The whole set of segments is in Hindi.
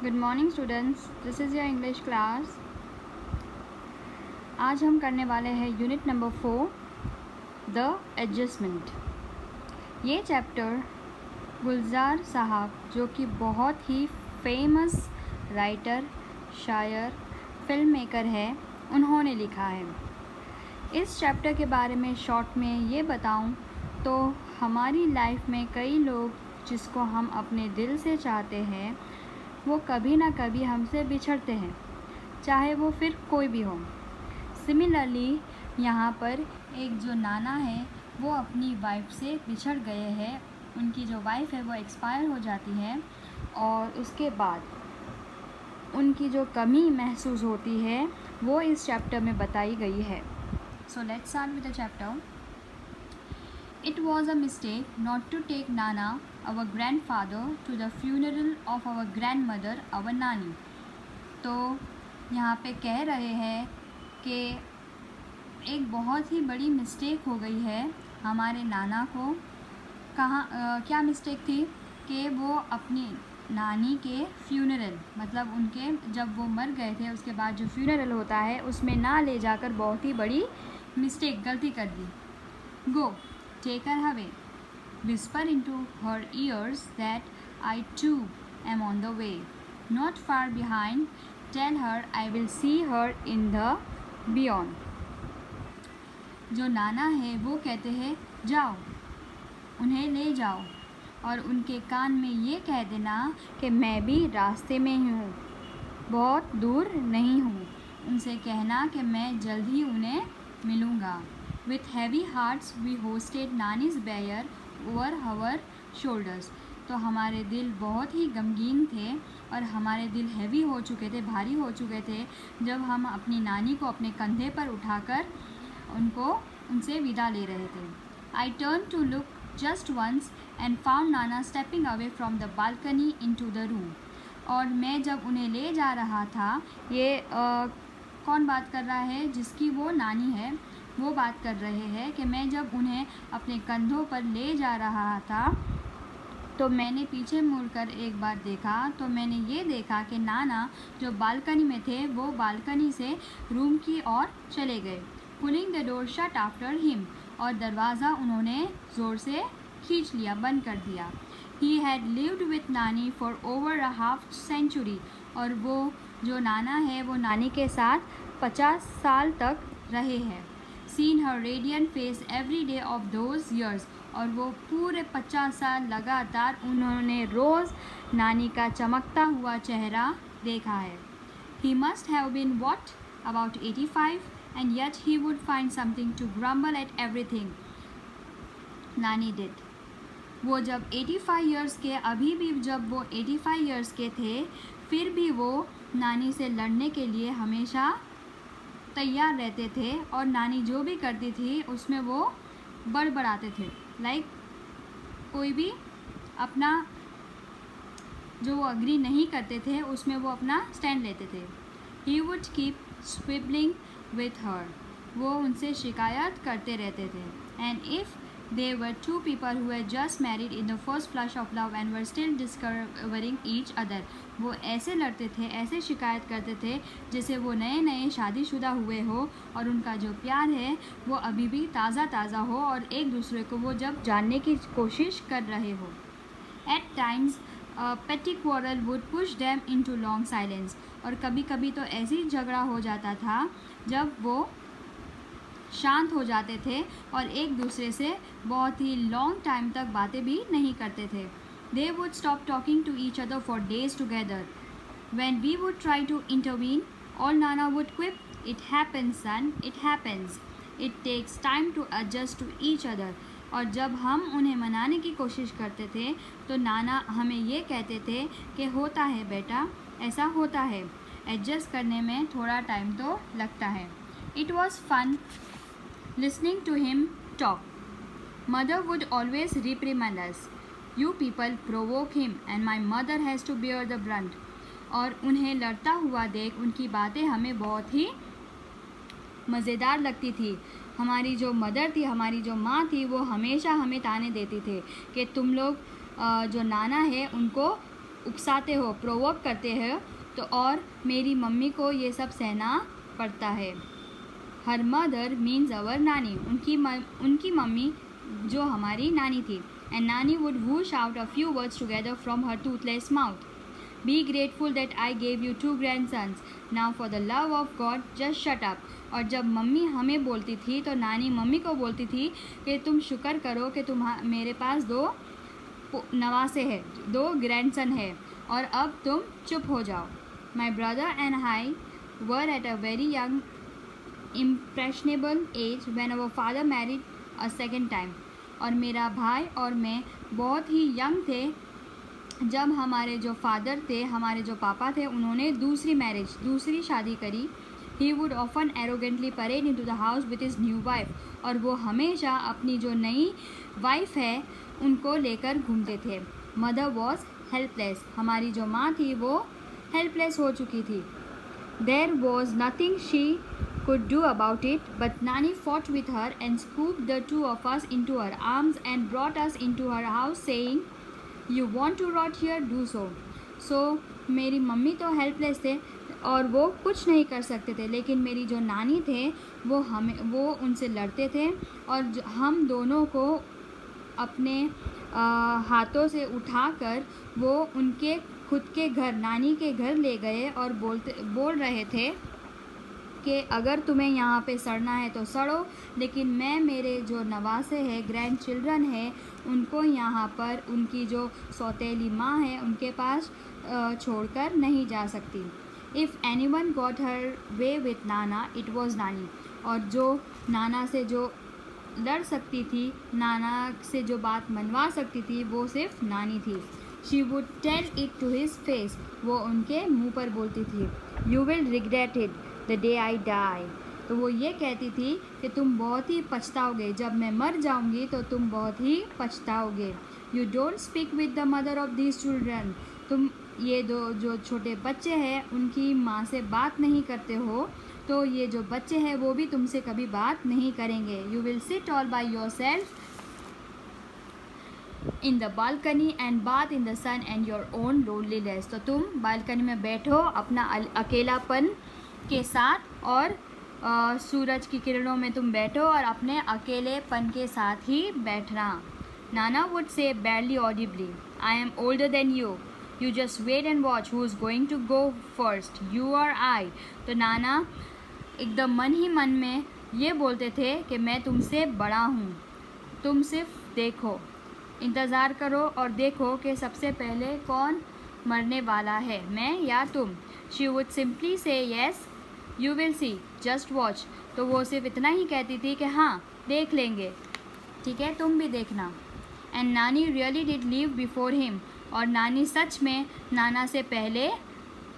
Good morning students, this is your English class. आज हम करने वाले हैं यूनिट नंबर 4, द एडजस्टमेंट। ये चैप्टर गुलजार साहब, जो कि बहुत ही फेमस राइटर, शायर, फिल्म मेकर है, उन्होंने लिखा है। इस चैप्टर के बारे में शॉर्ट में ये बताऊं तो हमारी लाइफ में कई लोग जिसको हम अपने दिल से चाहते हैं वो कभी ना कभी हमसे बिछड़ते हैं, चाहे वो फिर कोई भी हो। सिमिलरली यहाँ पर एक जो नाना है वो अपनी वाइफ से बिछड़ गए हैं। उनकी जो वाइफ है वो एक्सपायर हो जाती है और उसके बाद उनकी जो कमी महसूस होती है वो इस चैप्टर में बताई गई है। So let's start with the chapter. It was a mistake not to take Nana, our grandfather, to the funeral of our grandmother, our नानी। तो यहाँ पे कह रहे हैं कि एक बहुत ही बड़ी मिस्टेक हो गई है हमारे नाना को। क्या मिस्टेक थी कि वो अपनी नानी के फ्यूनरल, मतलब उनके जब वो मर गए थे उसके बाद जो फ्यूनरल होता है उसमें ना ले जाकर बहुत ही बड़ी मिस्टेक, गलती कर दी। गो take her away, whisper into her ears that I too am on the way, not far behind, tell her I will see her in the beyond। जो नाना है वो कहते हैं जाओ, उन्हें ले जाओ और उनके कान में ये कह देना कि मैं भी रास्ते में ही हूँ, बहुत दूर नहीं हूँ। उनसे कहना कि मैं जल्द ही उन्हें मिलूँगा। With heavy hearts we hosted Nani's burial over our shoulders। तो हमारे दिल बहुत ही गमगीन थे और हमारे दिल हैवी हो चुके थे, भारी हो चुके थे जब हम अपनी नानी को अपने कंधे पर उठाकर उनसे विदा ले रहे थे। I turned to look just once and found Nana stepping away from the balcony into the room। और मैं जब उन्हें ले जा रहा था, ये कौन बात कर रहा है? जिसकी वो नानी है वो बात कर रहे हैं कि मैं जब उन्हें अपने कंधों पर ले जा रहा था तो मैंने पीछे मुड़कर एक बार देखा तो मैंने ये देखा कि नाना जो बालकनी में थे वो बालकनी से रूम की ओर चले गए। Pulling the door shut after him, और दरवाज़ा उन्होंने ज़ोर से खींच लिया, बंद कर दिया। He had lived with Nani for over a half century, और वो जो नाना है वो नानी के साथ 50 साल तक रहे हैं। Seen her radiant face every day of those years, और वो पूरे 50 साल लगातार उन्होंने रोज़ नानी का चमकता हुआ चेहरा देखा है। He must have been what, about 85, and yet he would find something to grumble at everything नानी did। वो जब 85 years के, अभी भी जब वो 85 years के थे, फिर भी वो नानी से लड़ने के लिए हमेशा तैयार रहते थे और नानी जो भी करती थी उसमें वो बड़बड़ाते थे। लाइक कोई भी अपना जो वो अग्री नहीं करते थे उसमें वो अपना स्टैंड लेते थे। He would keep squabbling with her, वो उनसे शिकायत करते रहते थे। And if they were two people who had just married in the first flush of love and were still discovering each other, वो ऐसे लड़ते थे, ऐसे शिकायत करते थे जैसे वो नए नए शादीशुदा हुए हो और उनका जो प्यार है वो अभी भी ताज़ा हो और एक दूसरे को वो जब जानने की कोशिश कर रहे हो। At times petty quarrel would push them into long silence, और कभी कभी तो ऐसी झगड़ा हो जाता था जब वो शांत हो जाते थे और एक दूसरे से बहुत ही लॉन्ग टाइम तक बातें भी नहीं करते थे। They would stop talking to each other for days together. When we would try to intervene, all Nana would quip, "It happens, son, it happens. It takes time to adjust to each other." और जब हम उन्हें मनाने की कोशिश करते थे तो नाना हमें ये कहते थे कि होता है बेटा, ऐसा होता है, एडजस्ट करने में थोड़ा टाइम तो लगता है। It was fun listening to him talk. Mother would always reprimand us. You people provoke him and my mother has to bear the brunt. और उन्हें लड़ता हुआ देख उनकी बातें हमें बहुत ही मज़ेदार लगती थी। हमारी जो मदर थी, हमारी जो माँ थी, वो हमेशा हमें ताने देती थे कि तुम लोग जो नाना है उनको उकसाते हो, प्रोवोक करते हो, तो और मेरी मम्मी को ये सब सहना पड़ता है। हर मदर मीन्स अवर नानी, उनकी मम्मी जो हमारी नानी थी। एंड नानी would whoosh out a few words together from her toothless mouth. Be grateful that I gave you 2 grandsons. Now for the love of God, just shut up. और जब मम्मी हमें बोलती थी तो नानी मम्मी को बोलती थी कि तुम शुक्र करो कि मेरे पास 2 नवासे हैं, 2 ग्रैंडसन है, और अब तुम चुप हो जाओ। My brother and I were at a very young impressionable age when our father married a second time. और मेरा भाई और मैं बहुत ही यंग थे जब हमारे जो फादर थे, हमारे जो पापा थे, उन्होंने दूसरी शादी करी। He would often arrogantly parade into the house with his new wife. और वो हमेशा अपनी जो नई वाइफ है उनको लेकर घूमते थे। Mother was helpless. हमारी जो माँ थी वो हेल्पलेस हो चुकी थी। There was nothing she could do about it, but Nani fought with her and scooped the 2 of us into her arms and brought us into her house saying, "You want to rot here? Do so." So मेरी मम्मी तो हेल्पलेस थे और वो कुछ नहीं कर सकते थे, लेकिन मेरी जो नानी थे वो उनसे लड़ते थे और हम दोनों को अपने हाथों से उठाकर वो उनके खुद के घर, नानी के घर ले गए और बोल रहे थे कि अगर तुम्हें यहाँ पे सड़ना है तो सड़ो, लेकिन मैं मेरे जो नवासे हैं, ग्रैंड चिल्ड्रन है, उनको यहाँ पर उनकी जो सौतेली माँ है उनके पास छोड़कर नहीं जा सकती। If anyone got her way with Nana it was नानी। और जो नाना से जो लड़ सकती थी, नाना से जो बात मनवा सकती थी, वो सिर्फ नानी थी। She would tell it to his face, वो उनके मुंह पर बोलती थी। You will regret it the day I die. तो वो ये कहती थी कि तुम बहुत ही पछताओगे, जब मैं मर जाऊंगी तो तुम बहुत ही पछताओगे। You don't speak with the mother of these children. तुम ये जो छोटे बच्चे हैं उनकी माँ से बात नहीं करते हो, तो ये जो बच्चे हैं वो भी तुमसे कभी बात नहीं करेंगे। You will sit all by yourself in the balcony and bath in the sun and your own loneliness. तो तुम बालकनी में बैठो अपना अकेलापन के साथ और सूरज की किरणों में तुम बैठो और अपने अकेलेपन के साथ ही बैठना। नाना would say badly audibly, I am older than you, you just wait and watch who is going to go first, you और आई। तो नाना एकदम मन ही मन में ये बोलते थे कि मैं तुमसे बड़ा हूँ, तुम सिर्फ देखो, इंतज़ार करो और देखो कि सबसे पहले कौन मरने वाला है, मैं या तुम। शी वुड सिंपली से yes you will see, just watch. तो वो सिर्फ इतना ही कहती थी कि हाँ देख लेंगे, ठीक है, तुम भी देखना। एंड नानी really did leave before him. और नानी सच में नाना से पहले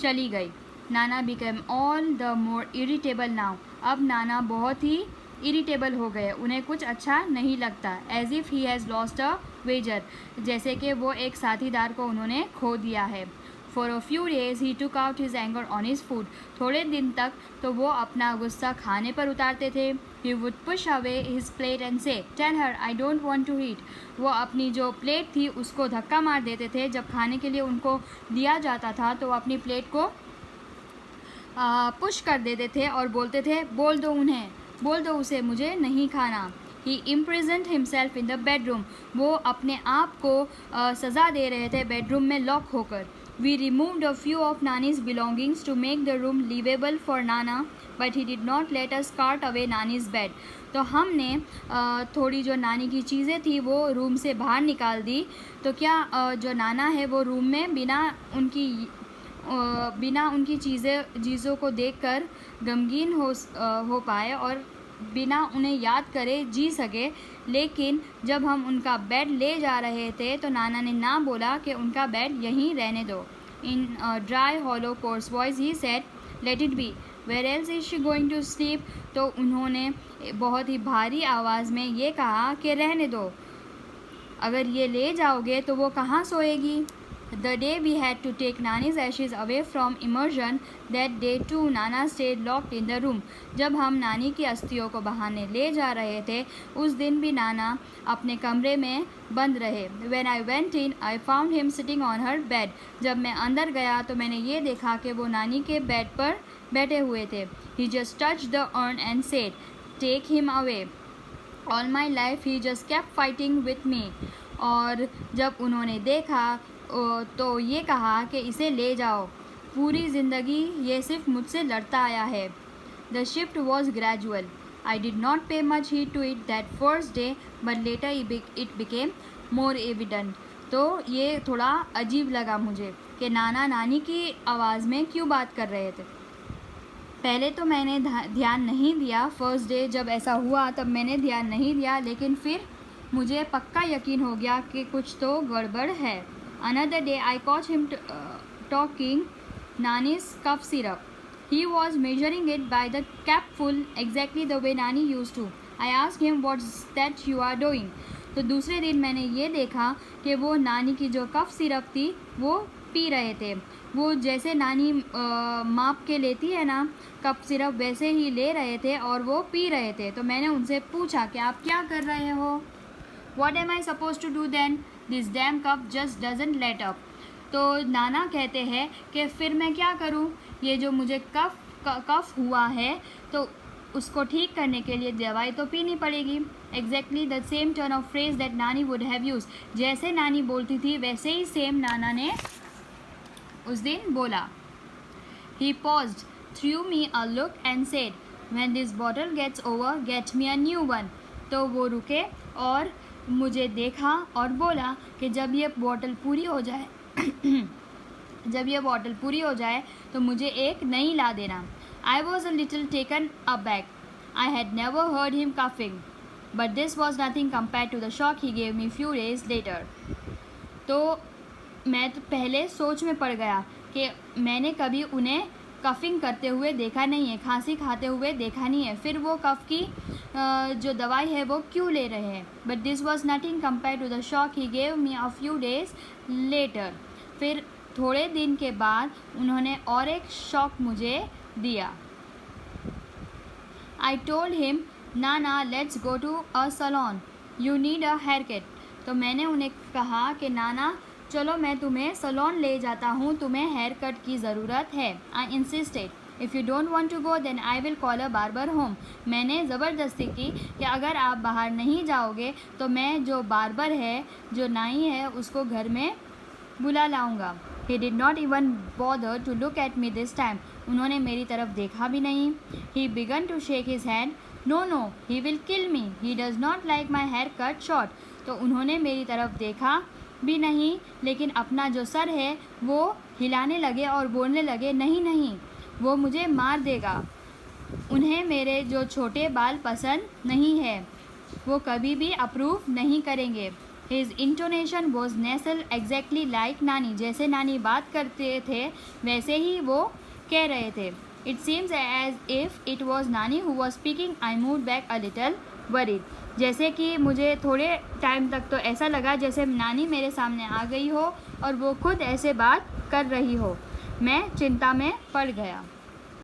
चली गई। नाना become all the more irritable now. अब नाना बहुत ही इरिटेबल हो गए, उन्हें कुछ अच्छा नहीं लगता। As if he has lost a wager, जैसे कि वो एक साथीदार को उन्होंने खो दिया है। For a few days he took out his anger on his food. थोड़े दिन तक तो वो अपना गुस्सा खाने पर उतारते थे। He would push away his plate and say tell her I don't want to eat. वो अपनी जो प्लेट थी उसको धक्का मार देते थे। जब खाने के लिए उनको दिया जाता था तो वो अपनी प्लेट को पुश कर देते थे और बोलते थे बोल दो उसे मुझे नहीं खाना। ही imprisoned himself in the bedroom। वो अपने आप को सज़ा दे रहे थे बेडरूम में लॉक होकर। We removed a few of Nani's belongings to make the room livable for Nana, but he did not let us cart away Nani's bed। तो हमने थोड़ी जो नानी की चीज़ें थी वो रूम से बाहर निकाल दी, तो क्या जो नाना है वो रूम में बिना उनकी चीज़ों को देखकर गमगीन हो पाए और बिना उन्हें याद करे जी सके। लेकिन जब हम उनका बेड ले जा रहे थे तो नाना ने ना बोला कि उनका बेड यहीं रहने दो। In dry hollow coarse voice he said let it be, where else is she going to sleep. तो उन्होंने बहुत ही भारी आवाज़ में ये कहा कि रहने दो, अगर ये ले जाओगे तो वो कहाँ सोएगी। The day we had to take Nani's ashes away from immersion, that day too Nana stayed locked in the room. जब हम नानी की अस्थियों को बहाने ले जा रहे थे, उस दिन भी नाना अपने कमरे में बंद रहे. When I went in, I found him sitting on her bed. जब मैं अंदर गया तो मैंने ये देखा कि वो नानी के बेड पर बैठे हुए थे. He just touched the urn and said, "Take him away." All my life he just kept fighting with me. और जब उन्होंने देखा तो ये कहा कि इसे ले जाओ. पूरी ज़िंदगी ये सिर्फ मुझसे लड़ता आया है. The shift was gradual. I did not pay much heed to it that first day, but later it became more evident. तो ये थोड़ा अजीब लगा मुझे कि नाना नानी की आवाज़ में क्यों बात कर रहे थे. पहले तो मैंने ध्यान नहीं दिया. फर्स्ट डे जब ऐसा हुआ तब मैंने ध्यान नहीं दिया, लेकिन फिर मुझे पक्का यकीन हो गया कि कुछ तो गड़बड़ है. Another day I caught him talking Nani's cough syrup. He was measuring it by the capful exactly the way Nani used to. I asked him, "What's that you are doing?" तो दूसरे दिन मैंने ये देखा कि वो नानी की जो कफ सिरप थी वो पी रहे थे. वो जैसे नानी माप के लेती है ना कफ सिरप, वैसे ही ले रहे थे और वो पी रहे थे. तो मैंने उनसे पूछा कि आप क्या कर रहे हो. What am I supposed to do then? This damn cup just doesn't let up. तो नाना कहते हैं कि फिर मैं क्या करूं? ये जो मुझे कफ हुआ है तो उसको ठीक करने के लिए दवाई तो पीनी पड़ेगी. Exactly the same turn of phrase that नानी would have used. जैसे नानी बोलती थी वैसे ही सेम नाना ने उस दिन बोला. He paused, threw me a look and said, "When this bottle gets over, get me a new one." तो वो रुके और मुझे देखा और बोला कि जब ये बॉटल पूरी हो जाए तो मुझे एक नई ला देना. I was a little taken aback. I had never heard him coughing, but this was nothing compared to the shock he gave me few days later. तो मैं तो पहले सोच में पड़ गया कि मैंने कभी उन्हें कफ़िंग करते हुए देखा नहीं है, खांसी खाते हुए देखा नहीं है. फिर वो कफ़ की जो दवाई है वो क्यों ले रहे हैं. But this was nothing compare to the shock he gave me a few days later. फिर थोड़े दिन के बाद उन्होंने और एक शॉक मुझे दिया. I told him, "Nana, let's go to a salon. You need a haircut." तो मैंने उन्हें कहा कि नाना चलो मैं तुम्हें सलोन ले जाता हूँ, तुम्हें हेयर कट की ज़रूरत है. I insisted. If you don't want to go then I will call a barber home. मैंने ज़बरदस्ती की कि अगर आप बाहर नहीं जाओगे तो मैं जो बार्बर है, जो नाई है, उसको घर में बुला लाऊंगा. He did not even bother to look at me this time. उन्होंने मेरी तरफ देखा भी नहीं. He began to shake his head. No, no, he will kill me. He does not like my hair cut short. तो उन्होंने मेरी तरफ देखा भी नहीं, लेकिन अपना जो सर है वो हिलाने लगे और बोलने लगे, नहीं नहीं, वो मुझे मार देगा. उन्हें मेरे जो छोटे बाल पसंद नहीं है, वो कभी भी अप्रूव नहीं करेंगे. His intonation was nasal exactly like नानी. जैसे नानी बात करते थे वैसे ही वो कह रहे थे. It seems as if it was नानी who was speaking. I moved back a little worried. जैसे कि मुझे थोड़े टाइम तक तो ऐसा लगा जैसे नानी मेरे सामने आ गई हो और वो खुद ऐसे बात कर रही हो. मैं चिंता में पड़ गया.